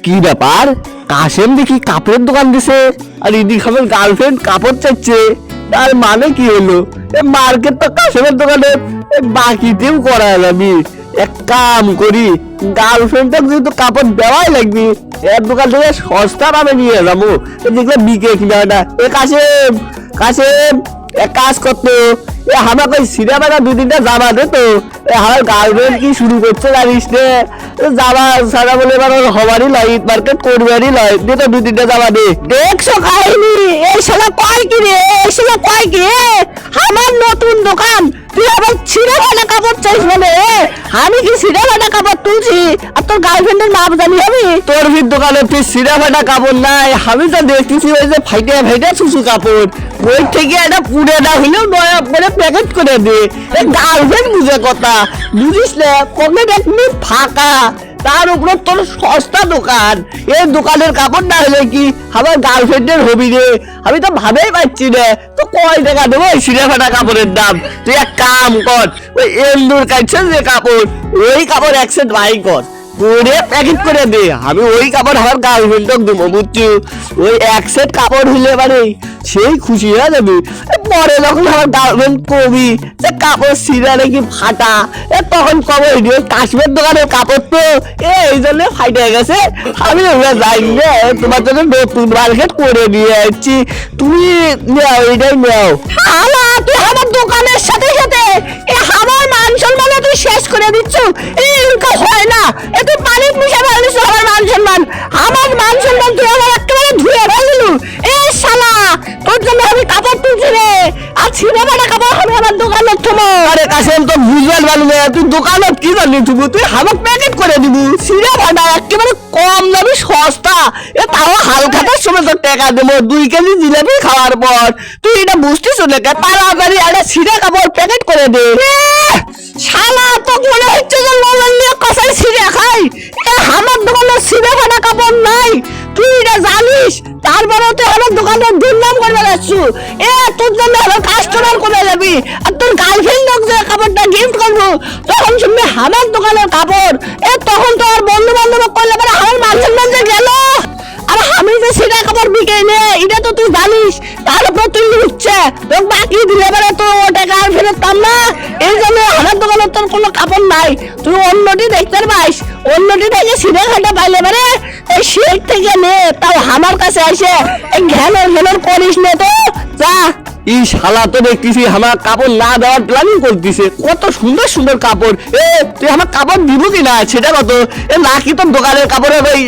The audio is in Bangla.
কি ব্যাপার? কাশেম দেখি কাপড়ের দোকান দিছে আর ইদিক আমার গার্লফ্রেন্ড কাপড় চাইছে। তার মানে কি হলো? মার্কেট তো কাশেমের দোকানে বাকিতেও করা যাবে। এক কাম করি, গার্লফ্রেন্ডটা কিন্তু কাপড় দেওয়াই লাগবে। এর দোকান থেকে সস্তা দামে নিয়ে যাবো, দেখলে বিকে কিনা। এ কাশেম, কাশেম এক কাজ করতো, আমাকে ওই সিনেমা দু তিনটা জামা দে তো। আমার গার্লফ্রেন্ড কি শুরু করছে জানিস রে? জামা সারা বলে এবার হবারই লয়, ঈদ মার্কেট করবারই লয়। দে তো দু তিনটা জামা দে। দেখছো কাহিনী? এই শালা কয় কি রে? এই শালা কয় কি? আমার নতুন দোকান, তুই আবার ছিঁড়ে ফাটা কাপড় চাইছ বলে? আমি কি ছিঁড়ে ফাটা কাপড় তুলছি আর তোর গার্লফ্রেন্ডের নাম জানি আমি? তোর ভিড় দোকানে তুই সিরা ফাটা কাপড় নাই, আমি তো দেখতেছি ওই যে ফাইটে ফাইটে শুশু কাপড়। ওই থেকে একটা পুড়ে না হলেও নয়া করে প্যাকেট করে দে। গার্লফ্রেন্ড বুঝে কথা, বুঝিস না? পকেট একদম ফাঁকা, তার উপরে তোর সস্তা দোকান। এই দোকানের কাপড় না হলে কি আমার গার্লফ্রেন্ডের হবি রে? আমি তো ভাবেই পাচ্ছি না তো কয় টাকা দেবো ওই সিরা ফাটা কাপড়ের দাম। তুই এক কাম কর, ওই এন্দুর কাটছে যে কাপড়, ওই কাপড় এক সেট বাই কর, করে প্যাকেট করে দে। আমি ওই কাপড় আমার গার্লফ্রেন্ডকে দেবো, বুঝছি? ওই এক সেট কাপড় হইলে মানে সেই খুশি হয়ে যাবে। পরে যখন আমার গার্লফ্রেন্ড কবি যে কাপড় ছিঁড়া নাকি ফাটা, তখন কবে কাশ্মীর দোকানের কাপড় তো এই জন্য ফাইটে গেছে। আমি যাই না, তোমার জন্য নতুন মার্কেট করে নিয়ে আসছি, তুমি নেও, এটাই নেও। শালা তুই আমার দোকানের সাথে সাথে আমার মান সম্মান তুই শেষ করে দিচ্ছ। এরকম হয় না, এ তুই পানি মিশে ফেলিস আমার মান সম্মান। আমার মান সম্মান তুই আমার একেবারে ধুয়ে ফেললু। এ শালা, তোর জন্য আমি কাপড় তুলছি রে, আর ছিঁড়ে ফাটা কাপড় আমি আমার দোকানে থমো। আরে কাশেম তো বুঝবার ভালো না, তুই দোকানত কি জানি তুমি? তুই হামাক প্যাকেট করে দিবি সিরা ফাটা, একেবারে কম দামি সস্তা। তাও হালখাতার সময় তোর টাকা দেবো 2 কেজি জিলাপি খাওয়ার পর। তুই এটা বুঝতেছ না? তাড়াতাড়ি একটা সিরা কাপড় প্যাকেট করে দে। শালা তো মনে হচ্ছে যে লবণ নিয়ে কষাই ছিঁড়ে খাই। আমার দোকানে ছিঁড়ে ফাটা কাপড় নাই, তুই এটা জানিস? তারপরে তুই আমার দোকানের দুর্নাম করবে যাচ্ছ। তোর জন্য আমার কাস্টমার কমে যাবি, আর তোর গার্লফ্রেন্ড যে কাপড়টা গিফট করবো তখন শুনবি আমার দোকানের কাপড়। তখন তো আর বন্ধু বান্ধব করলে পরে আমার মান সম্মান যে গেল। আর আমি যে সেটা কাপড় বিকে নে, এটা তো তুই জানিস। তার উপর তুই উঠছে তোর বাকি দিলে পরে তো টাকা আর ফেরত পাম না। এই জন্য আমার দোকানে তোর কোনো কাপড় নাই, তুই অন্যটি দেখতে পাইস। অন্যটি থেকে সিধে খাটা পাইলে পরে এই শেখ থেকে নে, তাও আমার কাছে আসে এই ঘ্যানোর করিস না তো। যা। এই শালা তো দেখতেছি আমার কাপড় না দেওয়ার প্ল্যানিং করতেছে। কত সুন্দর সুন্দর কাপড়, তুই আমার কাপড় দিব কিনা সেটা কত? নাকি তোর দোকানের কাপড়ের ওই